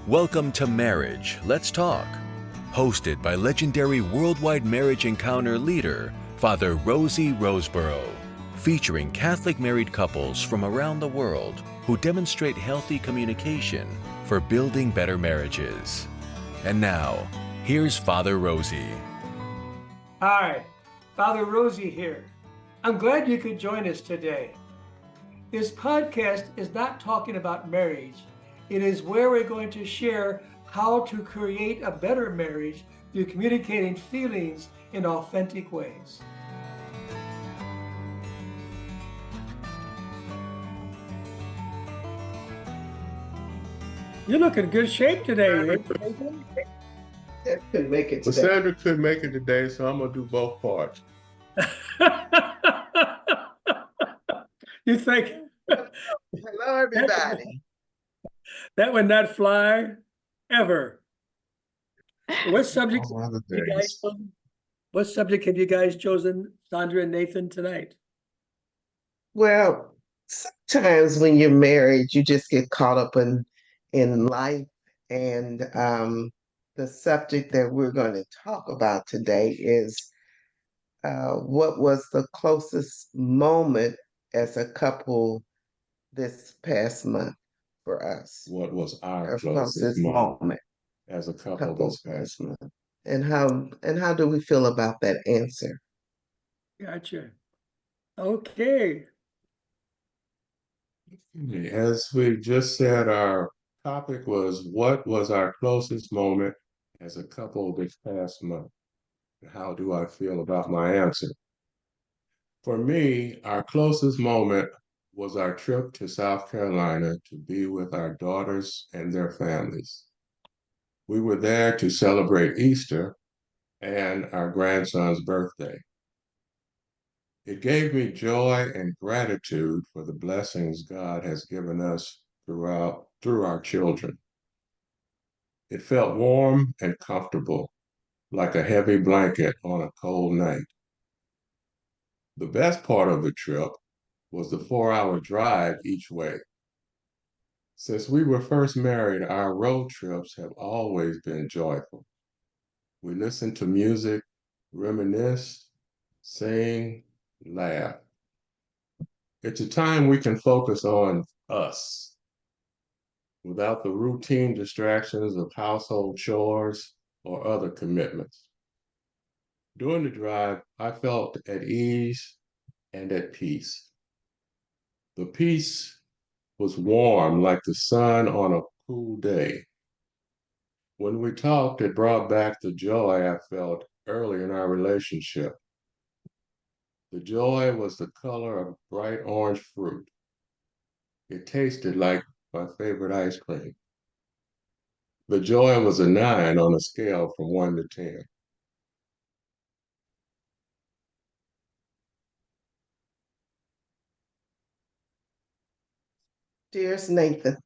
Welcome to Marriage, Let's Talk, hosted by legendary worldwide marriage encounter leader, Father Rosy Rosebrough, featuring Catholic married couples from around the world who demonstrate healthy communication for building better marriages. And now, here's Father Rosy. Hi, Father Rosy here. I'm glad you could join us today. This podcast is not talking about marriage. It is where we're going to share how to create a better marriage through communicating feelings in authentic ways. You look in good shape today, Nathan. Couldn't make it Well, today. Sandra couldn't make it today, so I'm gonna do both parts. You think Hello, everybody. that would not fly ever? What subject All other you guys things. What subject have you guys chosen, Sandra and Nathan, tonight? Well, sometimes when you're married, you just get caught up in life. And the subject that we're going to talk about today is what was the closest moment as a couple this past month for us? What was our Our closest moment as a couple this past month? And how do we feel about that answer? Gotcha. Okay. As we just said, our topic was what was our closest moment as a couple this past month? And how do I feel about my answer? For me, our closest moment was our trip to South Carolina to be with our daughters and their families. We were there to celebrate Easter and our grandson's birthday. It gave me joy and gratitude for the blessings God has given us through our children. It felt warm and comfortable, like a heavy blanket on a cold night. The best part of the trip was the 4-hour drive each way. Since we were first married, our road trips have always been joyful. We listened to music, reminisce, sing, laugh. It's a time we can focus on us without the routine distractions of household chores or other commitments. During the drive, I felt at ease and at peace. The peace was warm like the sun on a cool day. When we talked, it brought back the joy I felt early in our relationship. The joy was the color of bright orange fruit. It tasted like my favorite ice cream. The joy was a 9 on a scale from 1 to 10. Dearest Nathan,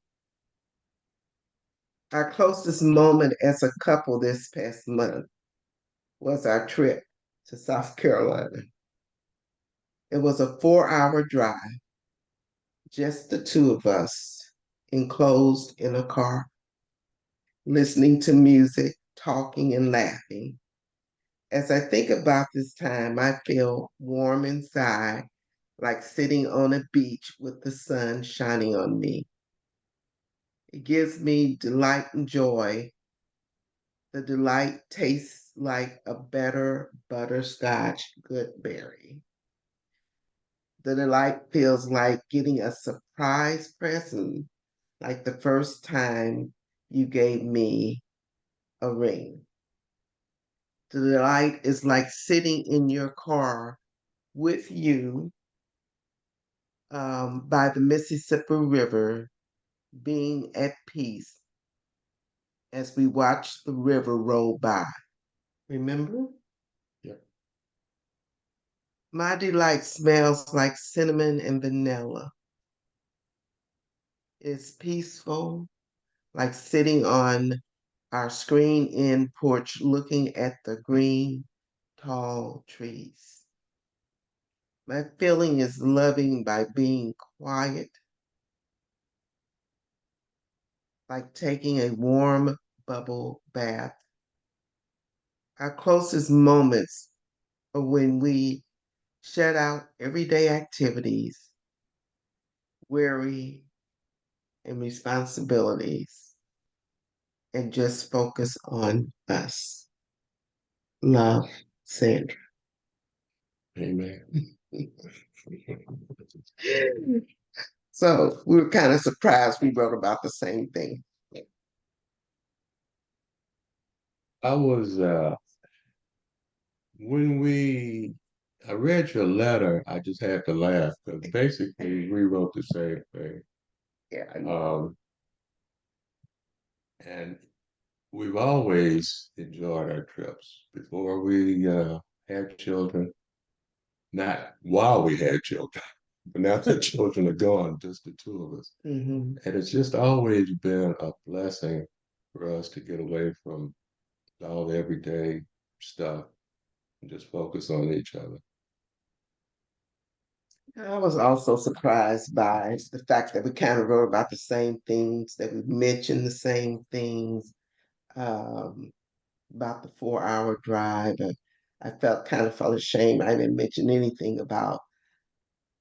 our closest moment as a couple this past month was our trip to South Carolina. It was a 4-hour drive, just the two of us, enclosed in a car, listening to music, talking and laughing. As I think about this time, I feel warm inside, like sitting on a beach with the sun shining on me. It gives me delight and joy. The delight tastes like a better butterscotch goodberry. The delight feels like getting a surprise present, like the first time you gave me a ring. The delight is like sitting in your car with you by the Mississippi River, being at peace as we watch the river roll by. Remember? Yeah. My delight smells like cinnamon and vanilla. It's peaceful, like sitting on our screen-in porch looking at the green, tall trees. My feeling is loving by being quiet, like taking a warm bubble bath. Our closest moments are when we shut out everyday activities, worry, and responsibilities, and just focus on us. Love, Sandra. Amen. So we were kind of surprised we wrote about the same thing. I was when I read your letter, I just had to laugh because basically we wrote the same thing. Yeah, I know. And we've always enjoyed our trips before we had children, not while we had children, but now that children are gone, just the two of us. Mm-hmm. And it's just always been a blessing for us to get away from all the everyday stuff and just focus on each other. I was also surprised by the fact that we kind of wrote about the same things, that we mentioned the same things, um, about the 4 hour drive. I felt ashamed. I didn't mention anything about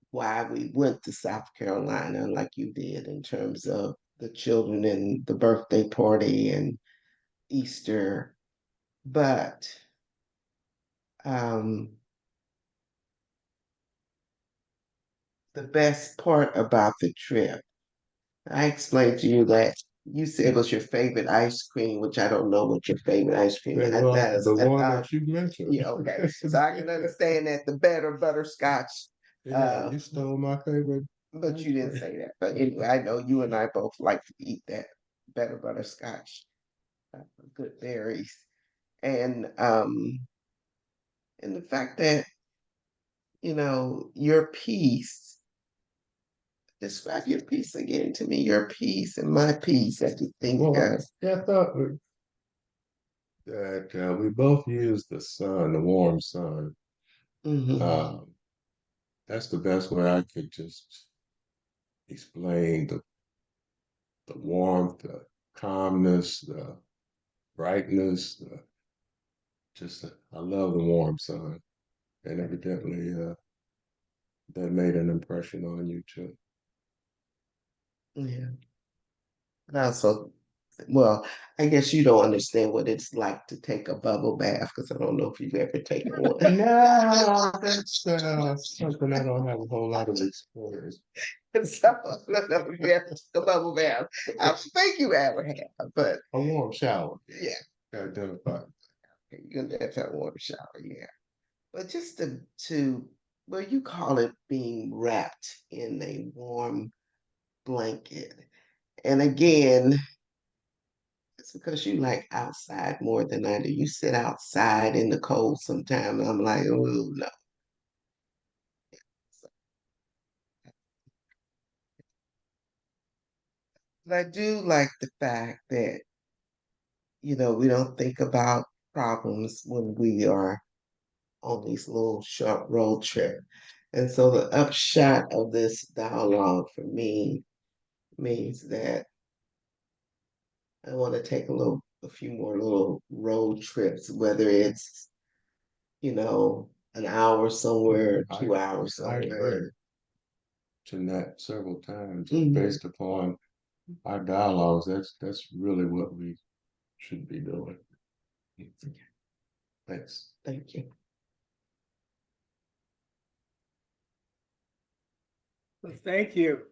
why we went to South Carolina like you did in terms of the children and the birthday party and Easter. But um, the best part about the trip, I explained to you that you said it was your favorite ice cream, which I don't know what your favorite ice cream is. Well, the one that you mentioned. Yeah, okay. So I can understand that the better butterscotch. Yeah, you stole my favorite. But you didn't say that. But anyway, I know you and I both like to eat that better butterscotch, good berries, and and the fact that your peace. Describe your peace again to me. Your peace and my peace that you think Well, of. yeah, I thought that we both use the sun, the warm sun. Mhm. That's the best way I could just explain the warmth, the calmness, the brightness. I love the warm sun, and evidently that made an impression on you too. Yeah. And also, well, I guess you don't understand what it's like to take a bubble bath because I don't know if you've ever taken one. No, that's something I don't have a whole lot of experience. So, no, you have to take a bubble bath. I don't think you ever have, but A warm shower. yeah, Identify. you're gonna have to have a warm shower, yeah. But just to well, you call it being wrapped in a warm blanket. And again, it's because you like outside more than I do. You sit outside in the cold sometimes. I'm like, oh no. So, but I do like the fact that, we don't think about problems when we are on these little short road trip. And so the upshot of this dialogue for me means that I want to take a few more little road trips, whether it's, an hour somewhere, 2 hours I agree. somewhere. Jeanette several times, and Mhm. based upon our dialogues, that's really what we should be doing. Thanks. Thank you. Well, thank you.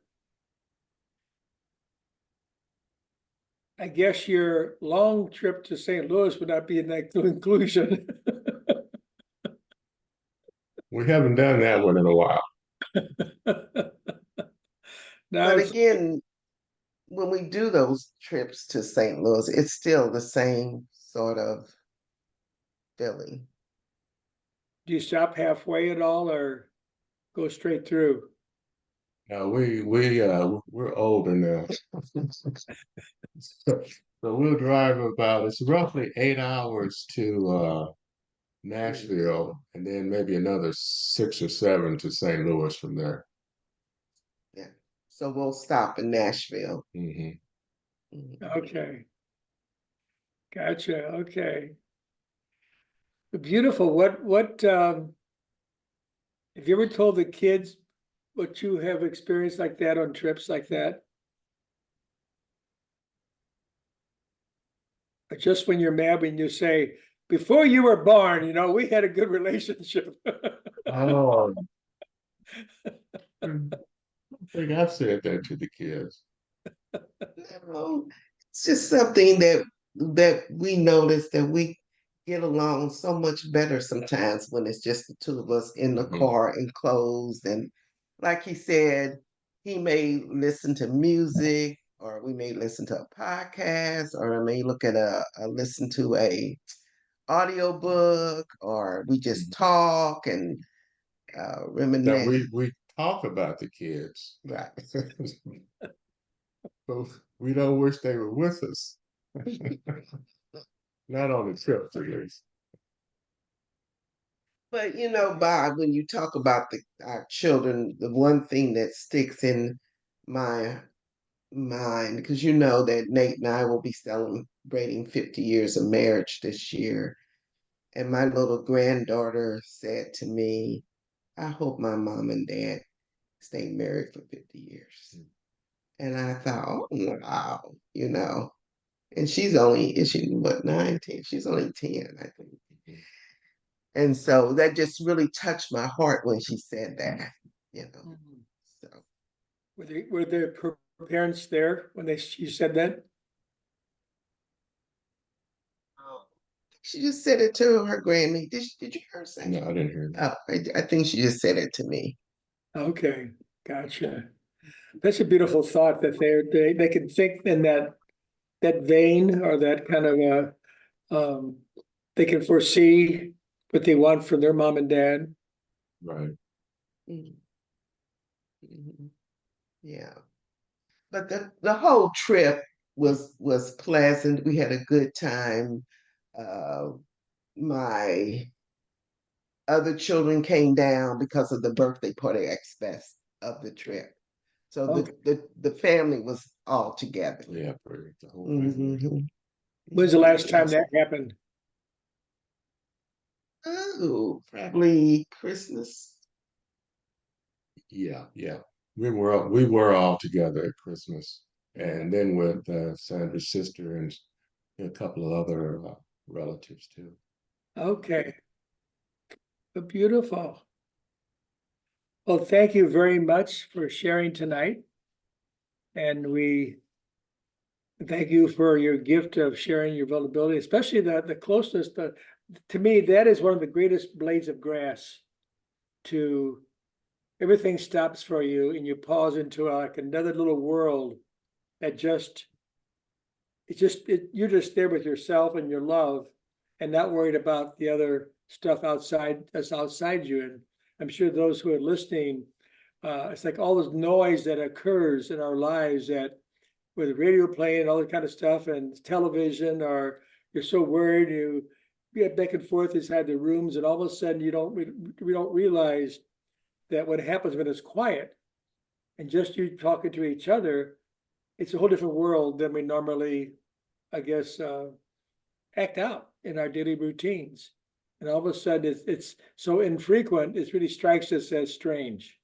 I guess your long trip to St. Louis would not be in that inclusion. We haven't done that one in a while. Now, But again, when we do those trips to St. Louis, it's still the same sort of feeling. do you stop halfway at all or go straight through? Now we're older now. So we'll drive about it's roughly 8 hours to Nashville, and then maybe another 6 or 7 to St. Louis from there. Yeah. So we'll stop in Nashville. Hmm. Okay. Gotcha. Okay. Beautiful. What have you ever told the kids what you have experienced like that on trips like that? Or just when you're mad, when you say, before you were born, we had a good relationship. Oh, I think I've said that to the kids. No, it's just something that we notice that we get along so much better sometimes when it's just the two of us in the car enclosed. And like he said, he may listen to music, or we may listen to a podcast, or I may look at listen to a audiobook, or we just talk and Now reminisce. we talk about the kids, Right. but we don't wish they were with us. Not on the trip, at least. But Bob, when you talk about our children, the one thing that sticks in my mind, because you know that Nate and I will be celebrating 50 years of marriage this year. And my little granddaughter said to me, I hope my mom and dad stay married for 50 years. And I thought, oh, wow, And is she what, 9, 10? She's only 10, I think. And so that just really touched my heart when she said that, you know. So Were the parents there when she said that? she just said it to her Grammy. Did you hear her say? No, I didn't hear that. Oh, I think she just said it to me. Okay, gotcha. That's a beautiful thought that they can think in that vein, or that kind of they can foresee what they want from their mom and dad. Right. Mhm. Mhm. Yeah. But the whole trip was pleasant. We had a good time. Uh, my other children came down because of the birthday party aspect of the trip. So Okay. the family was all together. Yeah, pretty the whole family. Mhm. When's the last time that happened? Oh, probably Christmas. Yeah, yeah. We were all together at Christmas, and then with Sandra's sister and a couple of other relatives too. Okay, beautiful. Well, thank you very much for sharing tonight. And we thank you for your gift of sharing your vulnerability, especially the closeness. To me, that is one of the greatest blades of grass. To everything stops for you, and you pause into like another little world that you're just there with yourself and your love, and not worried about the other stuff that's outside you. And I'm sure those who are listening, it's like all this noise that occurs in our lives, that with the radio playing, all that kind of stuff, and television, or you're so worried, you get back and forth inside the rooms, and all of a sudden we don't realize that what happens when it's quiet and just you talking to each other, it's a whole different world than we normally, I guess, act out in our daily routines. And all of a sudden it's so infrequent, it really strikes us as strange,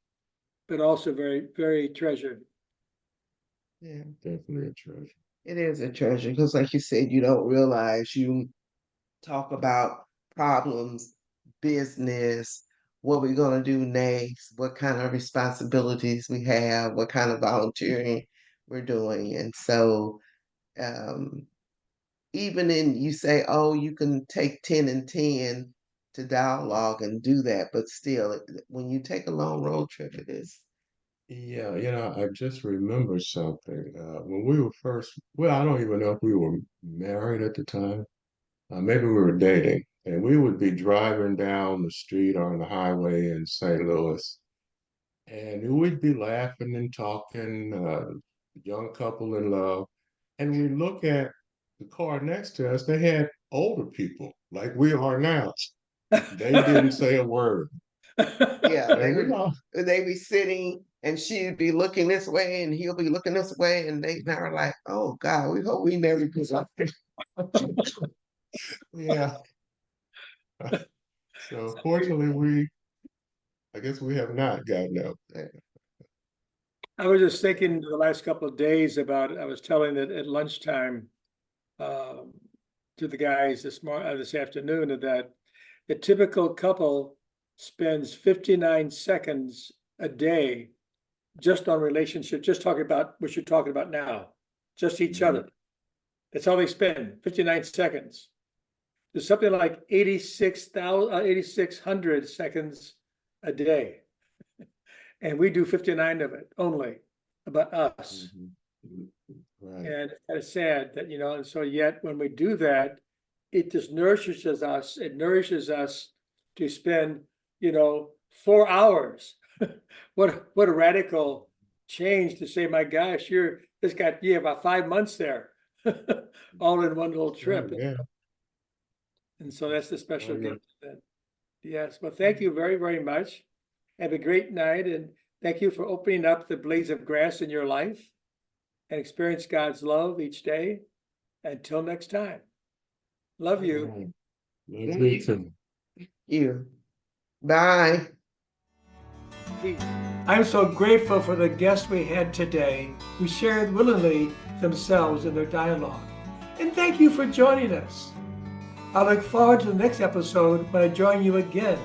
but also very, very treasured. Yeah, Definitely a treasure. it is a treasure because, like you said, you don't realize you talk about problems, business, what we're going to do next, what kind of responsibilities we have, what kind of volunteering we're doing. And so, um, even in you say, oh, you can take 10 and 10 to dialogue and do that, but still, when you take a long road trip, it is. Yeah, I just remember something. When we were first, well, I don't even know if we were married at the time. Maybe we were dating, and we would be driving down the street on the highway in St. Louis, and we'd be laughing and talking, young couple in love, and we look at the car next to us. They had older people like we are now. They didn't say a word, Yeah, and we all they be sitting And she'd be looking this way and he'll be looking this way. And Nate and I are like, oh God, we hope we never do something. Yeah. So fortunately, I guess we have not gotten up there. I was just thinking the last couple of days about, I was telling it at lunchtime to the guys this afternoon that the typical couple spends 59 seconds a day just on relationship, just talking about what you're talking about now, just each other. That's all they spend, 59 seconds. There's something like 8,600 seconds a day. And we do 59 of it only about us. Right. And it's kind of sad that, and so yet when we do that, it just nourishes us. It nourishes us to spend, 4 hours. What a radical change to say, my gosh, you have about 5 months there, all in one little trip. Oh, yeah. And so that's the special Oh, yeah. gift. Yes. Well, thank you very, very much. Have a great night. And thank you for opening up the blades of grass in your life and experience God's love each day. Until next time. Love you. Me too. You. Bye. Peace. I'm so grateful for the guests we had today who shared willingly themselves in their dialogue. And thank you for joining us. I look forward to the next episode when I join you again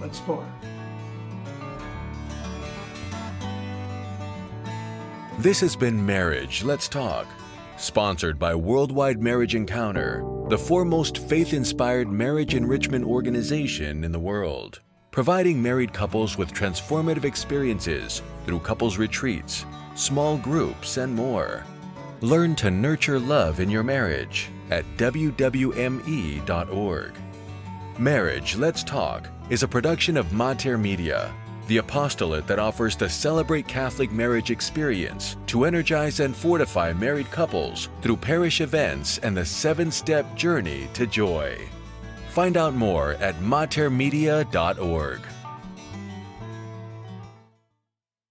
once more. This has been Marriage, Let's Talk, sponsored by Worldwide Marriage Encounter, the foremost faith-inspired marriage enrichment organization in the world, providing married couples with transformative experiences through couples retreats, small groups, and more. Learn to nurture love in your marriage at wwme.org. Marriage, Let's Talk is a production of Mater Media, the apostolate that offers the Celebrate Catholic Marriage experience to energize and fortify married couples through parish events and the 7-step journey to joy. Find out more at matermedia.org.